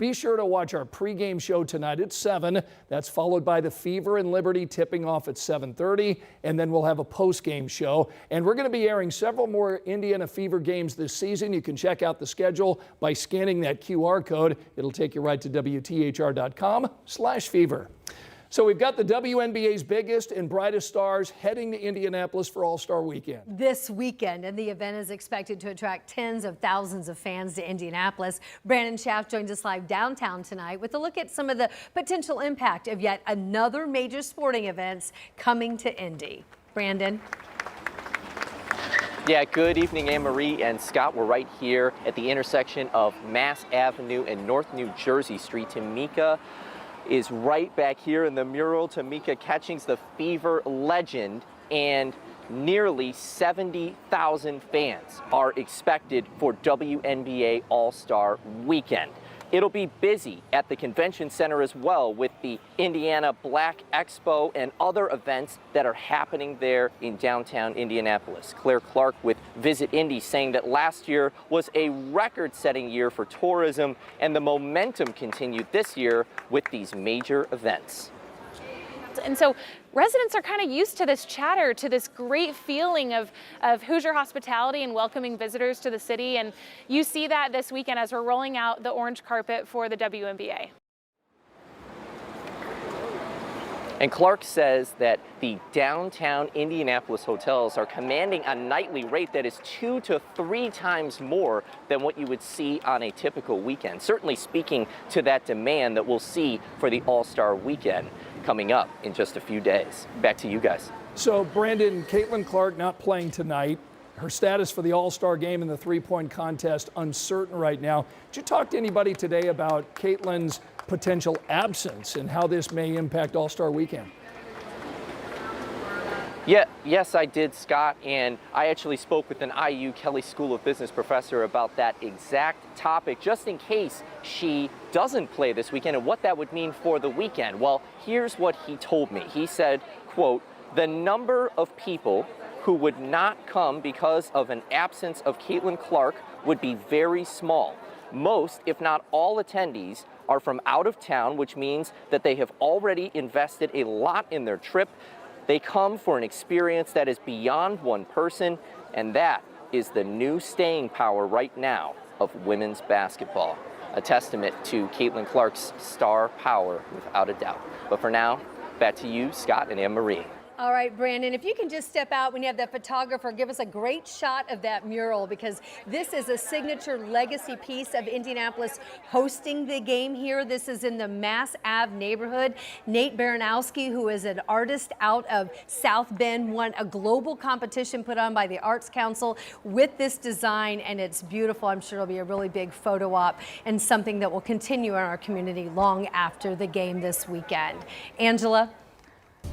Be sure to watch our pregame show tonight at 7. That's followed by the Fever and Liberty tipping off at 7:30, and then we'll have a postgame show. And we're going to be airing several more Indiana Fever games this season. You can check out the schedule by scanning that QR code. It'll take you right to WTHR.com/fever. So we've got the WNBA's biggest and brightest stars heading to Indianapolis for All-Star Weekend. This weekend, and the event is expected to attract tens of thousands of fans to Indianapolis. Brandon Schaff joins us live downtown tonight with a look at some of the potential impact of yet another major sporting events coming to Indy. Brandon. Yeah, good evening, Anne-Marie and Scott. We're right here at the intersection of Mass Avenue and North New Jersey Street. Tamika is right back here in the mural. Tamika Catchings, the Fever legend, and nearly 70,000 fans are expected for WNBA All-Star Weekend. It'll be busy at the convention center as well with the Indiana Black Expo and other events that are happening there in downtown Indianapolis. Caitlyn Clark with Visit Indy saying that last year was a record-setting year for tourism, and the momentum continued this year with these major events. And so residents are kind of used to this chatter, to this great feeling of Hoosier hospitality and welcoming visitors to the city. And you see that this weekend as we're rolling out the orange carpet for the WNBA. And Clark says that the downtown Indianapolis hotels are commanding a nightly rate that is 2 to 3 times more than what you would see on a typical weekend. Certainly speaking to that demand that we'll see for the All-Star Weekend coming up in just a few days. Back to you guys. So, Brandon, Caitlyn Clark not playing tonight. Her status for the All-Star game and the three-point contest uncertain right now. Did you talk to anybody today about Caitlyn's potential absence and how this may impact All-Star Weekend? Yes, I did, Scott, and I actually spoke with an IU Kelley School of Business professor about that exact topic, just in case she doesn't play this weekend and what that would mean for the weekend. Well, here's what he told me. He said, quote, "The number of people who would not come because of an absence of Caitlyn Clark would be very small. Most, if not all attendees, are from out of town, which means that they have already invested a lot in their trip. They come for an experience that is beyond one person, and that is the new staying power right now of women's basketball." A testament to Caitlyn Clark's star power, without a doubt. But for now, back to you, Scott and Anne-Marie. All right, Brandon, if you can just step out when you have that photographer, give us a great shot of that mural, because this is a signature legacy piece of Indianapolis hosting the game here. This is in the Mass Ave neighborhood. Nate Baranowski, who is an artist out of South Bend, won a global competition put on by the Arts Council with this design, and it's beautiful. I'm sure it'll be a really big photo op and something that will continue in our community long after the game this weekend. Angela?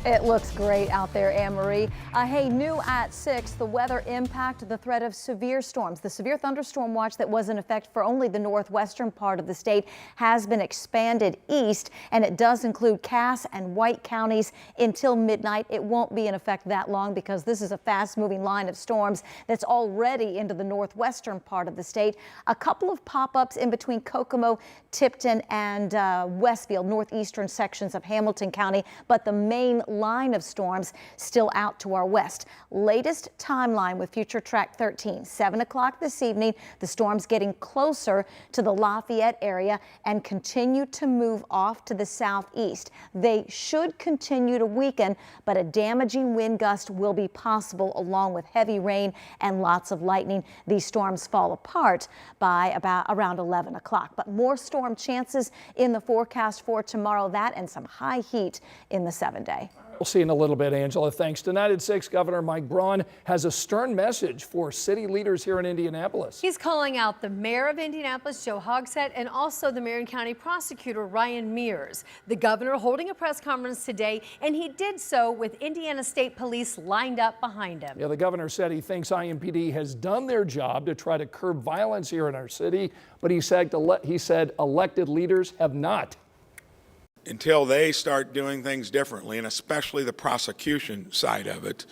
It looks great out there, Anne-Marie. Hey, new at 6, the weather impact, the threat of severe storms. The severe thunderstorm watch that was in effect for only the northwestern part of the state has been expanded east, and it does include Cass and White counties until midnight. It won't be in effect that long because this is a fast-moving line of storms that's already into the northwestern part of the state. A couple of pop-ups in between Kokomo, Tipton, and Westfield, northeastern sections of Hamilton County, but the main line of storms still out to our west. Latest timeline with Future Track 13, 7 o'clock this evening. The storm's getting closer to the Lafayette area and continue to move off to the southeast. They should continue to weaken, but a damaging wind gust will be possible along with heavy rain and lots of lightning. These storms fall apart by around 11 o'clock, but more storm chances in the forecast for tomorrow, that and some high heat in the 7-day. We'll see in a little bit, Angela. Thanks. Tonight at 6, Governor Mike Bronn has a stern message for city leaders here in Indianapolis. He's calling out the mayor of Indianapolis, Joe Hogsett, and also the Marion County prosecutor, Ryan Mears. The governor holding a press conference today, and he did so with Indiana State Police lined up behind him. Yeah, the governor said he thinks IMPD has done their job to try to curb violence here in our city, but he said elected leaders have not. Until they start doing things differently, and especially the prosecution side of it,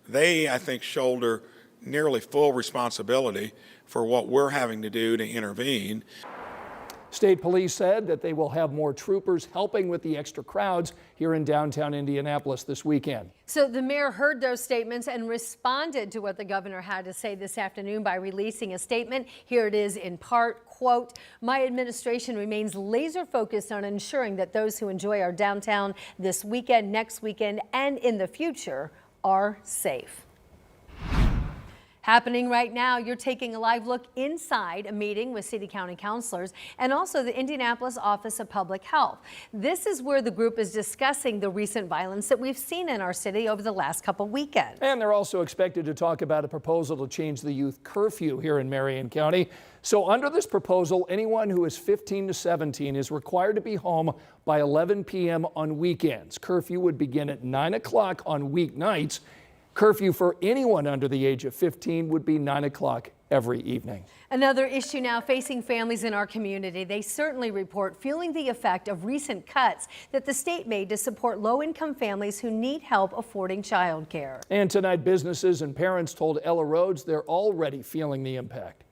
they, I think, shoulder nearly full responsibility for what we're having to do to intervene. State police said that they will have more troopers helping with the extra crowds here in downtown Indianapolis this weekend. So the mayor heard those statements and responded to what the governor had to say this afternoon by releasing a statement. Here it is in part, quote, "My administration remains laser focused on ensuring that those who enjoy our downtown this weekend, next weekend, and in the future are safe." Happening right now, you're taking a live look inside a meeting with city county councilors and also the Indianapolis Office of Public Health. This is where the group is discussing the recent violence that we've seen in our city over the last couple weekends. And they're also expected to talk about a proposal to change the youth curfew here in Marion County. So under this proposal, anyone who is 15 to 17 is required to be home by 11 p.m. on weekends. Curfew would begin at 9 o'clock on weeknights. Curfew for anyone under the age of 15 would be 9 o'clock every evening. Another issue now facing families in our community. They certainly report feeling the effect of recent cuts that the state made to support low-income families who need help affording childcare. And tonight, businesses and parents told Ella Rhodes they're already feeling the impact.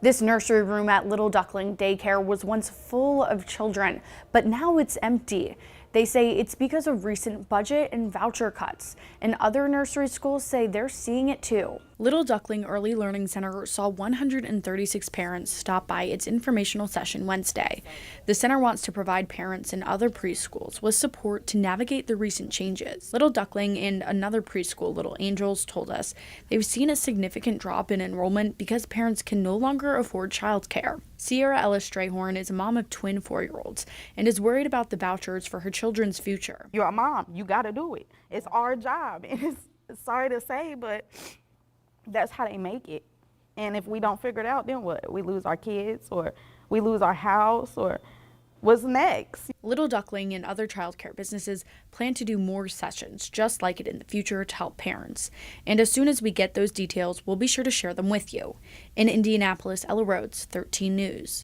This nursery room at Little Duckling Daycare was once full of children, but now it's empty. They say it's because of recent budget and voucher cuts, and other nursery schools say they're seeing it too. Little Duckling Early Learning Center saw 136 parents stop by its informational session Wednesday. The center wants to provide parents in other preschools with support to navigate the recent changes. Little Duckling and another preschool, Little Angels, told us they've seen a significant drop in enrollment because parents can no longer afford childcare. Sierra Ellis Strayhorn is a mom of twin 4-year-olds and is worried about the vouchers for her children's future. You're a mom. You got to do it. It's our job. And it's sorry to say, but that's how they make it. And if we don't figure it out, then what? We lose our kids, or we lose our house, or what's next? Little Duckling and other childcare businesses plan to do more sessions just like it in the future to help parents. And as soon as we get those details, we'll be sure to share them with you. In Indianapolis, Ella Rhodes, 13 News.